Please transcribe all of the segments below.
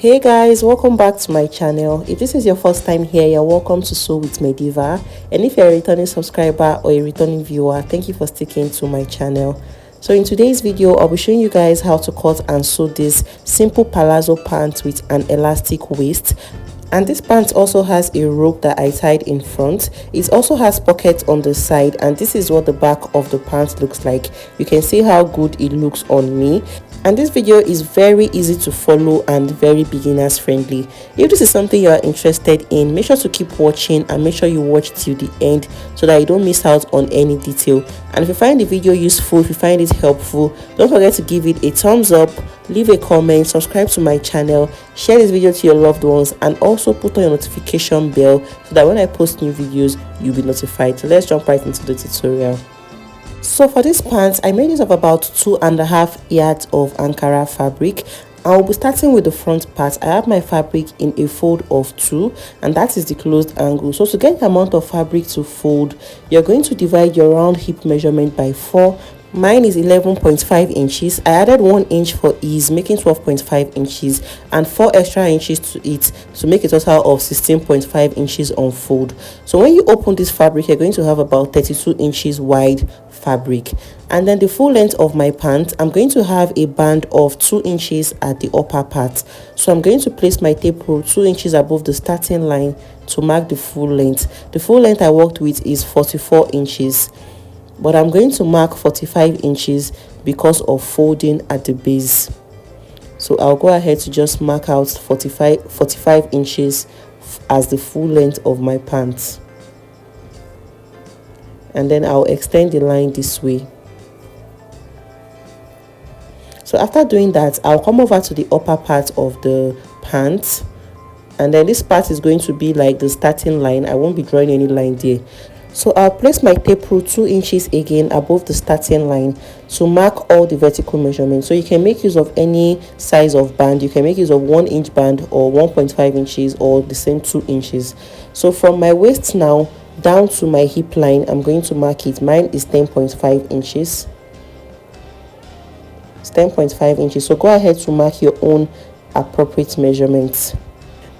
Hey guys, welcome back to my channel. If this is your first time here, you're welcome to Sew with Mediva. And if you're a returning subscriber or a returning viewer, thank you for sticking to my channel. So in today's video, I'll be showing you guys how to cut and sew this simple palazzo pant with an elastic waist. And this pant also has a rope that I tied in front. It also has pockets on the side, and this is what the back of the pant looks like. You can see how good it looks on me. And this video is very easy to follow and very beginners friendly. If this is something you are interested in, make sure to keep watching and make sure you watch till the end so that you don't miss out on any detail. And if you find the video useful, if you find it helpful, don't forget to give it a thumbs up, leave a comment, subscribe to my channel, share this video to your loved ones, and also put on your notification bell so that when I post new videos, you'll be notified. So let's jump right into the tutorial. So for this pants, I made use of about 2.5 yards of Ankara fabric. I'll be starting with the front part. I have my fabric in a fold of 2, and that is the closed angle. So to get the amount of fabric to fold, you're going to divide your round hip measurement by 4. Mine is 11.5 inches. I added 1 inch for ease, making 12.5 inches, and 4 extra inches to it to make a total of 16.5 inches on fold. So when you open this fabric, you're going to have about 32 inches wide fabric. And then the full length of my pant, I'm going to have a band of 2 inches at the upper part. So I'm going to place my tape rule 2 inches above the starting line to mark the full length. The full length I worked with is 44 inches. But I'm going to mark 45 inches because of folding at the base. So I'll go ahead to just mark out 45 inches as the full length of my pants. And then I'll extend the line this way. So after doing that, I'll come over to the upper part of the pants. And then this part is going to be like the starting line. I won't be drawing any line there. So I'll place my tape rule 2 inches again above the starting line to mark all the vertical measurements. So you can make use of any size of band. You can make use of 1 inch band or 1.5 inches or the same 2 inches. So from my waist now down to my hip line, I'm going to mark it. Mine is 10.5 inches. It's 10.5 inches. So go ahead to mark your own appropriate measurements.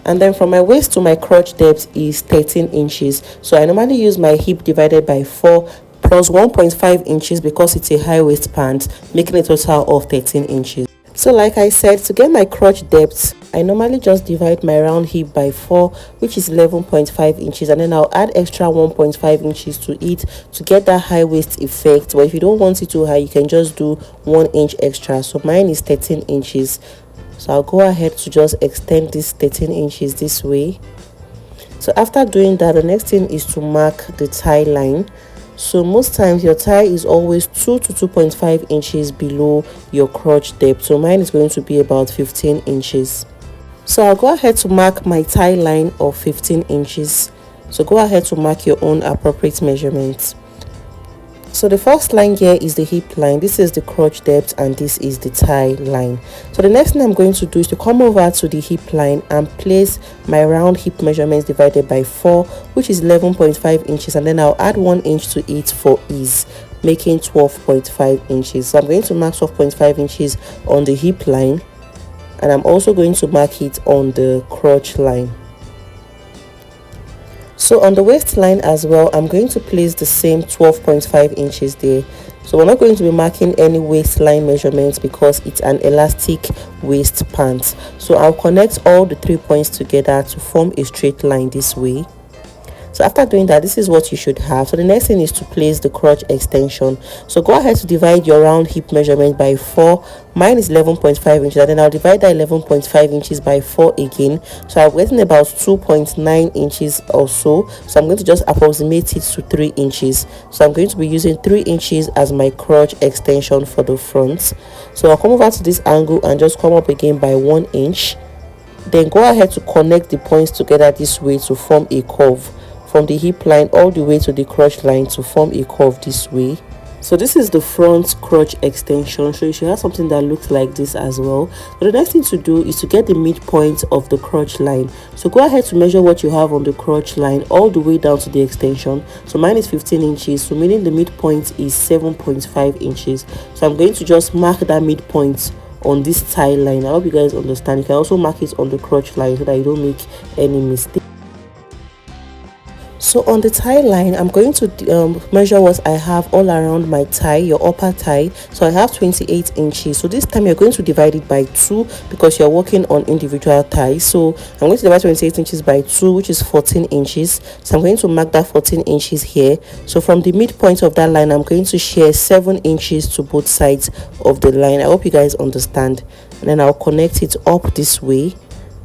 And then from my waist to my crotch depth is 13 inches. So I normally use my hip divided by 4 plus 1.5 inches because it's a high waist pant, making a total of 13 inches. So like I said, to get my crotch depth, I normally just divide my round hip by 4, which is 11.5 inches, and then I'll add extra 1.5 inches to it to get that high waist effect. But if you don't want it too high, you can just do 1 inch extra. So mine is 13 inches. So I'll go ahead to just extend this 13 inches this way. So after doing that, the next thing is to mark the thigh line. So most times your thigh is always 2 to 2.5 inches below your crotch depth. So mine is going to be about 15 inches. So I'll go ahead to mark my thigh line of 15 inches. So go ahead to mark your own appropriate measurements. So the first line here is the hip line, this is the crotch depth, and this is the thigh line. So the next thing I'm going to do is to come over to the hip line and place my round hip measurements divided by 4, which is 11.5 inches, and then I'll add 1 inch to it for ease, making 12.5 inches. So I'm going to mark 12.5 inches on the hip line, and I'm also going to mark it on the crotch line. So on the waistline as well, I'm going to place the same 12.5 inches there. So we're not going to be marking any waistline measurements because it's an elastic waist pant. So I'll connect all the 3 points together to form a straight line this way. So after doing that, this is what you should have. So the next thing is to place the crotch extension. So go ahead to divide your round hip measurement by 4. Mine is 11.5 inches, and then I'll divide that 11.5 inches by 4 again. So I'm getting about 2.9 inches or so. So I'm going to just approximate it to 3 inches. So I'm going to be using 3 inches as my crotch extension for the front. So I'll come over to this angle and just come up again by 1 inch. Then go ahead to connect the points together this way to form a curve. From the hip line all the way to the crotch line to form a curve this way. So this is the front crotch extension. So you should have something that looks like this as well. But the next thing to do is to get the midpoint of the crotch line. So go ahead to measure what you have on the crotch line all the way down to the extension. So mine is 15 inches, so meaning the midpoint is 7.5 inches. So I'm going to just mark that midpoint on this tie line. I hope you guys understand. You can also mark it on the crotch line so that you don't make any mistake. So on the tie line, I'm going to measure what I have all around my tie, your upper thigh. So I have 28 inches. So this time you're going to divide it by 2 because you're working on individual thighs. So I'm going to divide 28 inches by 2, which is 14 inches. So I'm going to mark that 14 inches here. So from the midpoint of that line, I'm going to share 7 inches to both sides of the line. I hope you guys understand. And then I'll connect it up this way.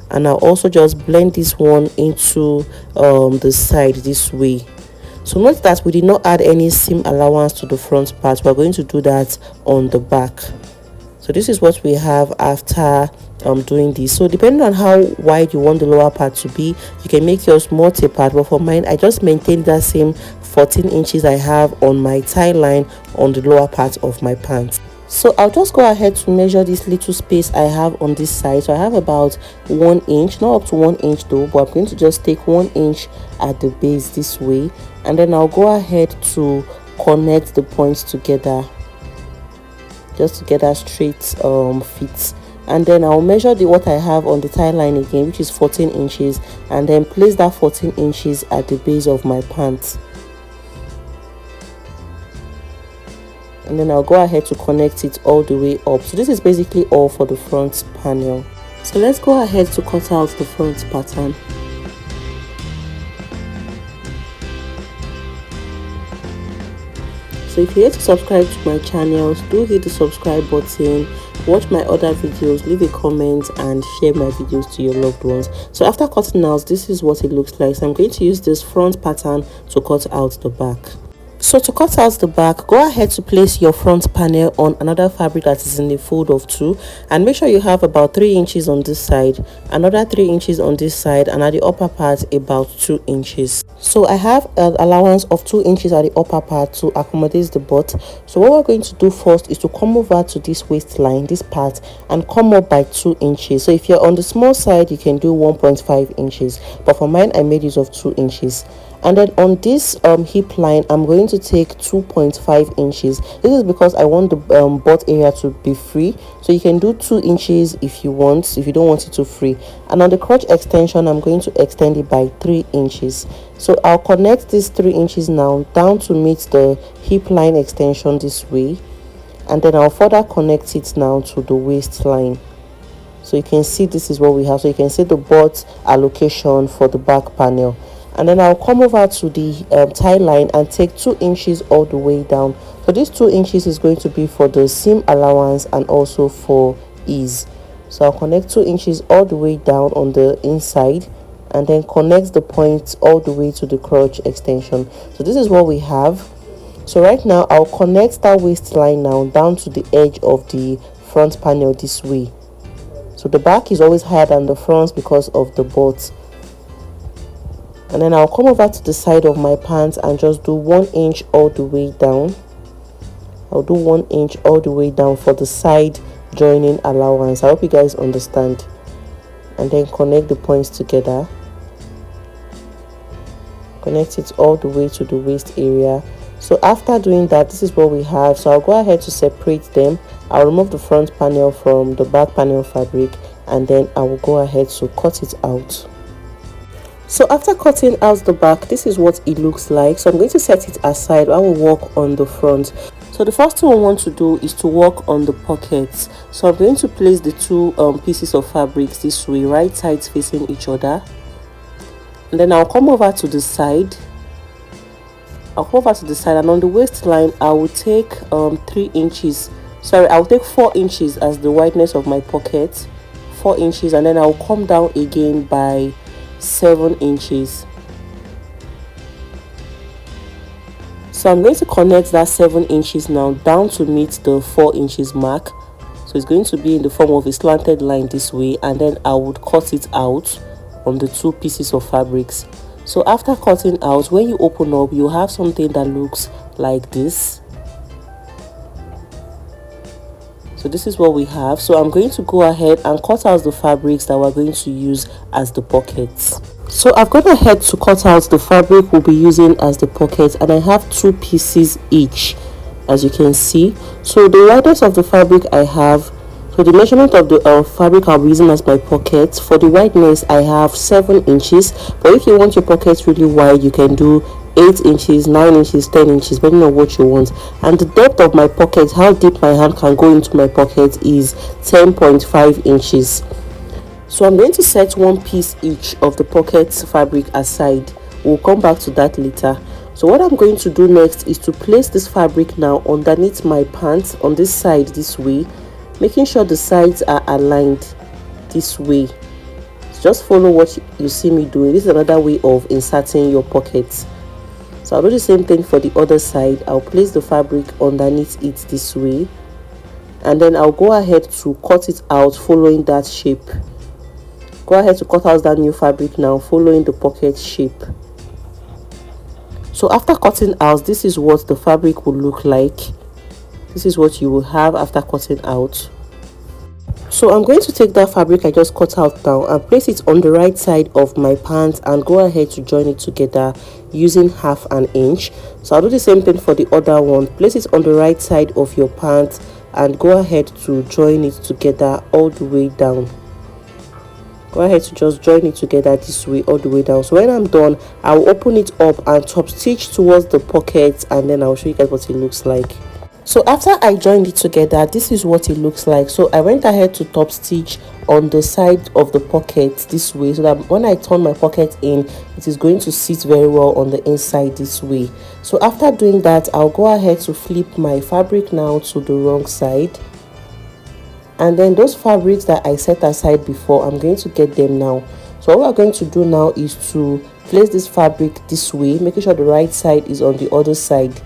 And I'll also just blend this one into the side this way. So note that we did not add any seam allowance to the front part. We're going to do that on the back. So this is what we have after doing this. So depending on how wide you want the lower part to be, you can make yours more tapered, but for mine I just maintained that same 14 inches I have on my tie line on the lower part of my pants. So I'll just go ahead to measure this little space I have on this side. So I have about 1 inch, not up to 1 inch though, but I'm going to just take 1 inch at the base this way, and then I'll go ahead to connect the points together just to get a straight fit. And then I'll measure what I have on the tie line again, which is 14 inches, and then place that 14 inches at the base of my pants. And then I'll go ahead to connect it all the way up. So this is basically all for the front panel. So let's go ahead to cut out the front pattern. So if you're yet to subscribe to my channel, do hit the subscribe button, watch my other videos, leave a comment and share my videos to your loved ones. So after cutting out, this is what it looks like. So I'm going to use this front pattern to cut out the back. So to cut out the back, go ahead to place your front panel on another fabric that is in a fold of 2, and make sure you have about 3 inches on this side, another 3 inches on this side, and at the upper part about 2 inches. So I have an allowance of 2 inches at the upper part to accommodate the butt. So what we're going to do first is to come over to this waistline, this part, and come up by 2 inches. So if you're on the small side, you can do 1.5 inches, but for mine I made use of 2 inches. And then on this hip line, I'm going to take 2.5 inches. This is because I want the butt area to be free. So you can do 2 inches if you want, if you don't want it to free. And on the crotch extension, I'm going to extend it by 3 inches. So I'll connect these 3 inches now down to meet the hip line extension this way. And then I'll further connect it now to the waistline. So you can see this is what we have. So you can see the butt allocation for the back panel. And then I'll come over to the tie line and take 2 inches all the way down. So this 2 inches is going to be for the seam allowance and also for ease. So I'll connect 2 inches all the way down on the inside, and then connect the points all the way to the crotch extension. So this is what we have. So right now I'll connect that waistline now down to the edge of the front panel this way. So the back is always higher than the front because of the butt. And then I'll come over to the side of my pants and just do 1 inch all the way down. I'll do 1 inch all the way down for the side joining allowance. I hope you guys understand. And then connect the points together. Connect it all the way to the waist area. So after doing that, this is what we have. So I'll go ahead to separate them. I'll remove the front panel from the back panel fabric, and then I will go ahead to cut it out. So after cutting out the back, this is what it looks like. So I'm going to set it aside. I will work on the front. So the first thing I want to do is to work on the pockets. So I'm going to place the two pieces of fabrics this way, right sides facing each other. And then I'll come over to the side. I'll come over to the side, and on the waistline I will take 3 inches. Sorry, I'll take 4 inches as the wideness of my pocket. 4 inches, and then I'll come down again by 7 inches. So I'm going to connect that 7 inches now down to meet the 4 inches mark. So it's going to be in the form of a slanted line this way, and then I would cut it out on the two pieces of fabrics. So after cutting out, when you open up, you have something that looks like this. So this is what we have. So I'm going to go ahead and cut out the fabrics that we're going to use as the pockets. So I've gone ahead to cut out the fabric we'll be using as the pockets, and I have 2 pieces each, as you can see. So the widest of the fabric I have, So the measurement of the fabric I'll be using as my pocket, for the wideness I have 7 inches, but if you want your pockets really wide, you can do 8 inches, 9 inches, 10 inches, depending on what you want. And the depth of my pocket, how deep my hand can go into my pocket, is 10.5 inches. So I'm going to set one piece each of the pocket fabric aside. We'll come back to that later. So what I'm going to do next is to place this fabric now underneath my pants on this side this way, making sure the sides are aligned this way. Just follow what you see me doing. This is another way of inserting your pockets. So I'll do the same thing for the other side. I'll place the fabric underneath it this way, and then I'll go ahead to cut it out following that shape. Go ahead to cut out that new fabric now following the pocket shape. So after cutting out, this is what the fabric will look like. This is what you will have after cutting out. So I'm going to take that fabric I just cut out now and place it on the right side of my pants and go ahead to join it together using 1/2 inch. So I'll do the same thing for the other one. Place it on the right side of your pants and go ahead to join it together all the way down. Go ahead to just join it together this way all the way down. So when I'm done, I'll open it up and top stitch towards the pocket, and then I'll show you guys what it looks like. So after I joined it together, this is what it looks like. So I went ahead to top stitch on the side of the pocket this way, so that when I turn my pocket in, it is going to sit very well on the inside this way. So after doing that, I'll go ahead to flip my fabric now to the wrong side, and then those fabrics that I set aside before, I'm going to get them now. So what we're going to do now is to place this fabric this way, making sure the right side is on the other side.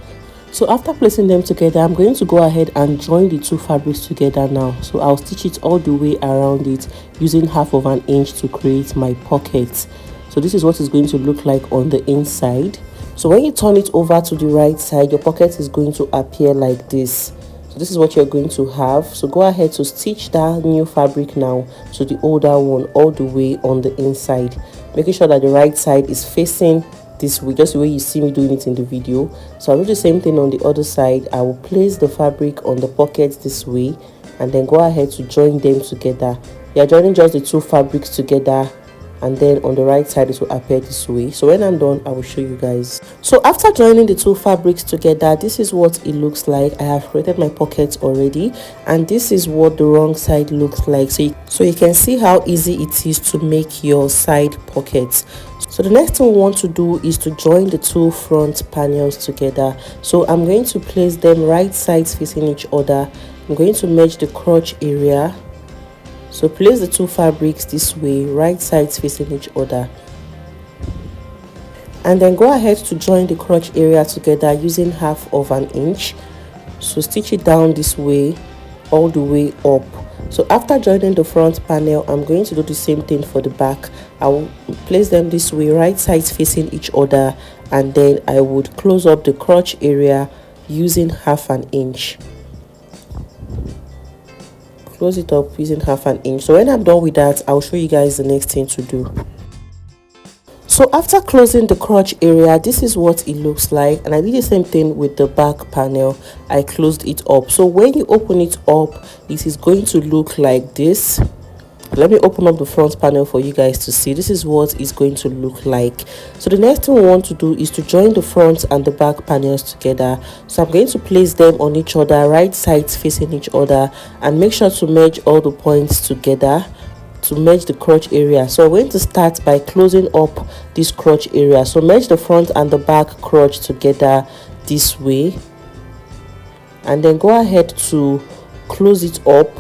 So after placing them together, I'm going to go ahead and join the two fabrics together now. So I'll stitch it all the way around it using 1/2 inch to create my pocket. So this is what it's going to look like on the inside. So when you turn it over to the right side, your pocket is going to appear like this. So this is what you're going to have. So go ahead to stitch that new fabric now to the older one all the way on the inside, making sure that the right side is facing this way, just the way you see me doing it in the video. So I'll do the same thing on the other side. I will place the fabric on the pocket this way, and then go ahead to join them together. You're joining just the two fabrics together, and then on the right side it will appear this way. So when I'm done, I will show you guys. So after joining the two fabrics together, this is what it looks like. I have created my pockets already, and this is what the wrong side looks like. So you can see how easy it is to make your side pockets. So the next thing we want to do is to join the two front panels together. So I'm going to place them right sides facing each other. I'm going to merge the crotch area. So place the two fabrics this way, right sides facing each other, and then go ahead to join the crotch area together using 1/2 inch. So stitch it down this way all the way up. So after joining the front panel, I'm going to do the same thing for the back. I will place them this way, right sides facing each other, and then I would close up the crotch area using 1/2 inch. Close it up using 1/2 inch. So when I'm done with that, I'll show you guys the next thing to do. So after closing the crotch area, this is what it looks like, and I did the same thing with the back panel. I closed it up. So when you open it up, it is going to look like this. Let me open up the front panel for you guys to see. This is what it's going to look like. So the next thing we want to do is to join the front and the back panels together. So I'm going to place them on each other, right sides facing each other, and make sure to merge all the points together to merge the crotch area. So we're going to start by closing up this crotch area. So merge the front and the back crotch together this way, and then go ahead to close it up.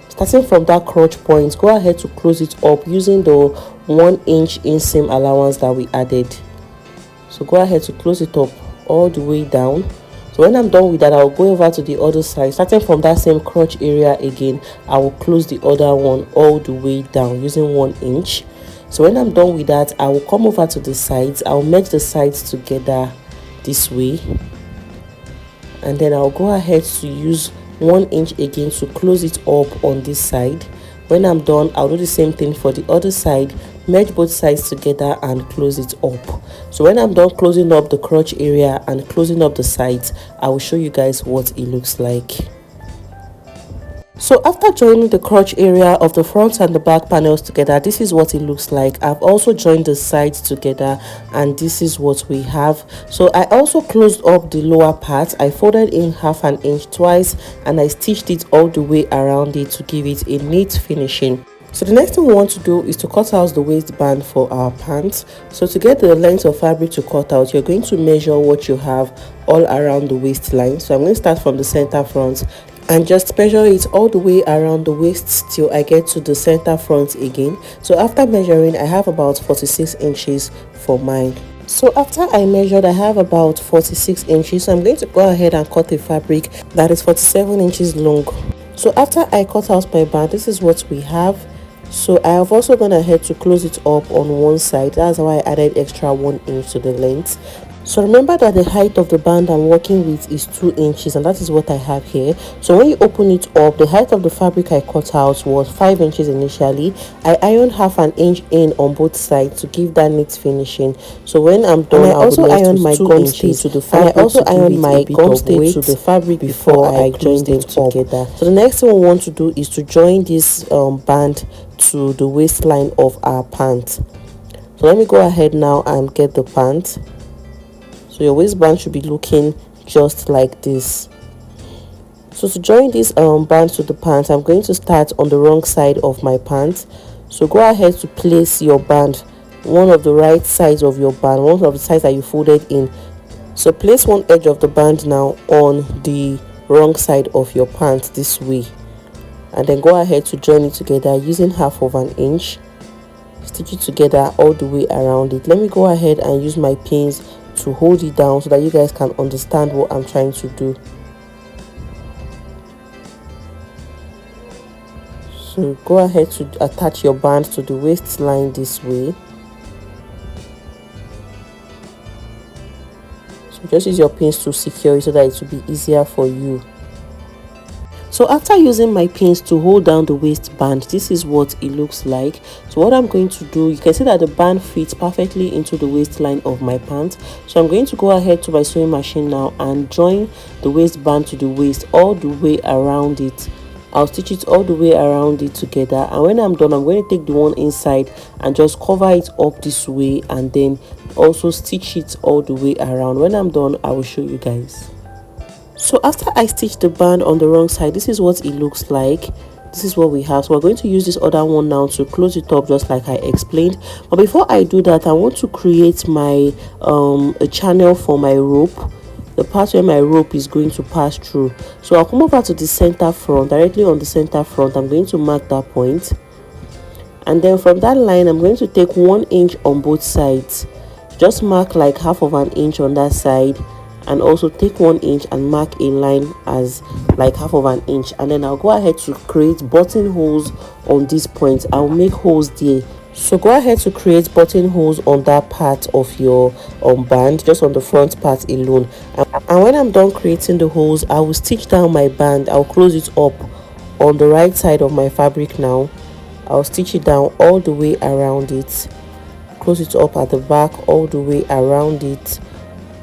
Starting from that crotch point, go ahead to close it up using the 1 inch inseam allowance that we added. So go ahead to close it up all the way down. So when I'm done with that, I'll go over to the other side. Starting from that same crotch area again, I will close the other one all the way down using 1 inch. So when I'm done with that, I will come over to the sides. I'll merge the sides together this way, and then I'll go ahead to use 1 inch again to close it up on this side. When I'm done, I'll do the same thing for the other side, merge both sides together and close it up. So when I'm done closing up the crotch area and closing up the sides, I will show you guys what it looks like. So after joining the crotch area of the front and the back panels together, this is what it looks like. I've also joined the sides together, and this is what we have. So I also closed up the lower part. I folded in 1/2 inch twice, and I stitched it all the way around it to give it a neat finishing. So the next thing we want to do is to cut out the waistband for our pants. So to get the length of fabric to cut out, you're going to measure what you have all around the waistline. So I'm going to start from the center front and just measure it all the way around the waist till I get to the center front again. So after measuring, I have about 46 inches for mine. So after I measured, I have about 46 inches. So I'm going to go ahead and cut a fabric that is 47 inches long. So after I cut out my band, this is what we have. So I have also gone ahead to close it up on one side. That's why I added extra 1 inch to the length. So remember that the height of the band I'm working with is 2 inches, and that is what I have here. So when you open it up, the height of the fabric I cut out was 5 inches initially. I ironed 1/2 inch in on both sides to give that neat finishing. So when I'm done, I also ironed my gum stay to the fabric. And I also ironed my gum stay to the fabric before I joined them together. So the next thing we want to do is to join this band to the waistline of our pant. So let me go ahead now and get the pant. So your waistband should be looking just like this. So to join this band to the pant, I'm going to start on the wrong side of my pant. So go ahead to place your band, one of the right sides of your band, one of the sides that you folded in. So place one edge of the band now on the wrong side of your pant this way, and then go ahead to join it together using 1/2 inch. Stitch it together all the way around it. Let me go ahead and use my pins to hold it down so that you guys can understand what I'm trying to do. So go ahead to attach your band to the waistline this way. So just use your pins to secure it so that it will be easier for you. So after using my pins to hold down the waistband, this is what it looks like. So what I'm going to do, you can see that the band fits perfectly into the waistline of my pants. So I'm going to go ahead to my sewing machine now and join the waistband to the waist all the way around it. I'll stitch it all the way around it together, and when I'm done, I'm going to take the one inside and just cover it up this way, and then also stitch it all the way around. When I'm done, I will show you guys. So after I stitched the band on the wrong side, this is what it looks like. This is what we have. So we're going to use this other one now to close it up just like I explained. But before I do that, I want to create my a channel for my rope, the part where my rope is going to pass through. So I'll come over to the center front, directly on the center front. I'm going to mark that point, and then from that line I'm going to take 1 inch on both sides. Just mark like 1/2 inch on that side, and also take 1 inch and mark a line as like 1/2 inch, and then I'll go ahead to create buttonholes on this point. I'll make holes there. So go ahead to create buttonholes on that part of your band, just on the front part alone. And when I'm done creating the holes, I will stitch down my band. I'll close it up on the right side of my fabric now. I'll stitch it down all the way around it, close it up at the back all the way around it.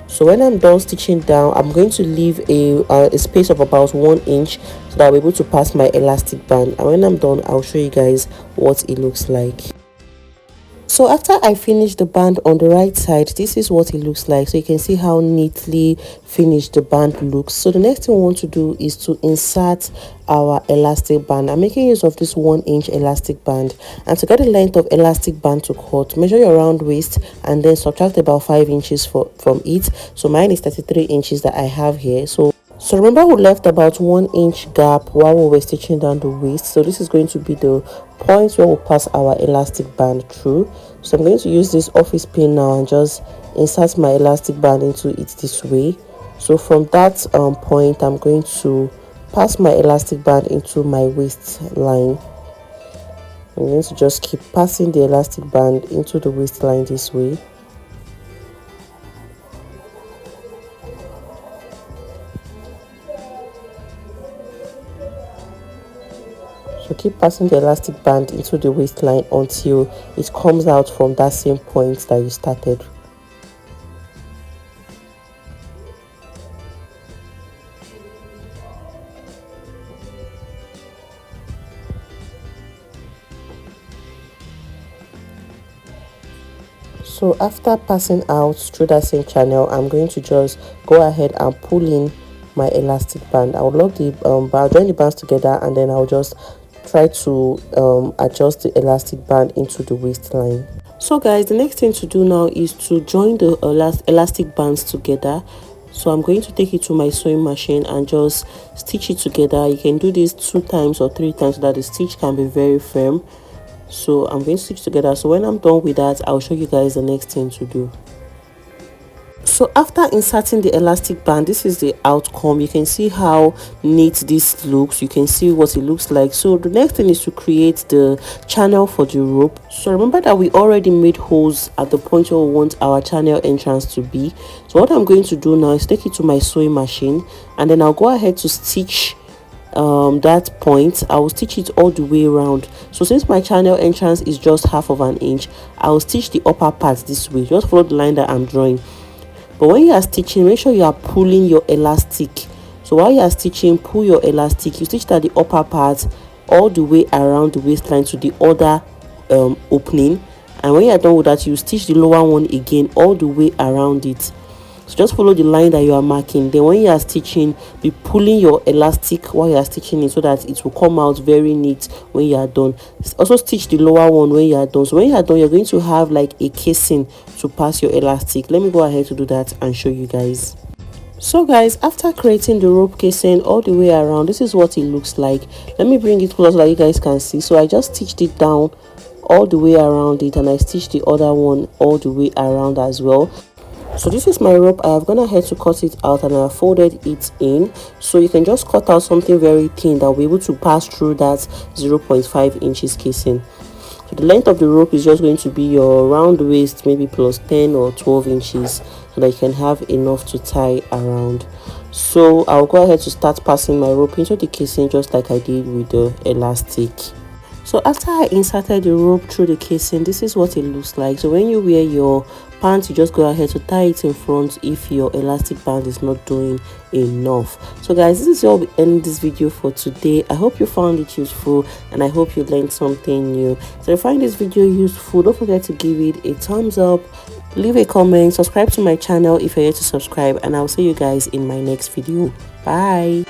So when I'm done stitching down, I'm going to leave a space of about 1 inch so that I'll be able to pass my elastic band. And when I'm done, I'll show you guys what it looks like. So after I finish the band on the right side, this is what it looks like. So you can see how neatly finished the band looks. So the next thing we want to do is to insert our elastic band. I'm making use of this 1 inch elastic band, and to get the length of elastic band to cut, measure your round waist and then subtract about 5 inches from it. So mine is 33 inches that I have here. So remember, we left about 1 inch gap while we were stitching down the waist. So this is going to be the point where we'll pass our elastic band through. So I'm going to use this office pin now and just insert my elastic band into it this way. So from that point, I'm going to pass my elastic band into my waistline. I'm going to just keep passing the elastic band into the waistline this way. So keep passing the elastic band into the waistline until it comes out from that same point that you started. So after passing out through that same channel, I'm going to just go ahead and pull in my elastic band. I'll lock the band, join the bands together, and then I'll just try to adjust the elastic band into the waistline. So guys, the next thing to do now is to join the elastic bands together. So I'm going to take it to my sewing machine and just stitch it together. You can do this 2 times or 3 times so that the stitch can be very firm. So I'm going to stitch together. So when I'm done with that, I'll show you guys the next thing to do. So after inserting the elastic band, this is the outcome. You can see how neat this looks. You can see what it looks like. So the next thing is to create the channel for the rope. So remember that we already made holes at the point where we want our channel entrance to be. So what I'm going to do now is take it to my sewing machine, and then I'll go ahead to stitch that point. I will stitch it all the way around. So since my channel entrance is just half of an inch, I will stitch the upper part this way. Just follow the line that I'm drawing. But when you are stitching, make sure you are pulling your elastic. So while you are stitching, pull your elastic. You stitch that the upper part all the way around the waistline to the other opening, and when you are done with that, you stitch the lower one again all the way around it. So just follow the line that you are marking. Then when you are stitching, be pulling your elastic while you are stitching it so that it will come out very neat when you are done. Also stitch the lower one when you are done. So when you are done, you're going to have like a casing to pass your elastic. Let me go ahead to do that and show you guys. So guys, after creating the rope casing all the way around, this is what it looks like. Let me bring it closer so that you guys can see. So I just stitched it down all the way around it, and I stitched the other one all the way around as well. So this is my rope. I have gone ahead to cut it out, and I have folded it in. So you can just cut out something very thin that will be able to pass through that 0.5 inches casing. So the length of the rope is just going to be your round waist, maybe plus 10 or 12 inches, so that you can have enough to tie around. So I'll go ahead to start passing my rope into the casing just like I did with the elastic. So after I inserted the rope through the casing, this is what it looks like. So when you wear your pants, you just go ahead to tie it in front if your elastic band is not doing enough. So guys, this is where we end this video for today. I hope you found it useful, and I hope you learned something new. So if you find this video useful, don't forget to give it a thumbs up, leave a comment, subscribe to my channel if you're yet to subscribe, and I'll see you guys in my next video. Bye.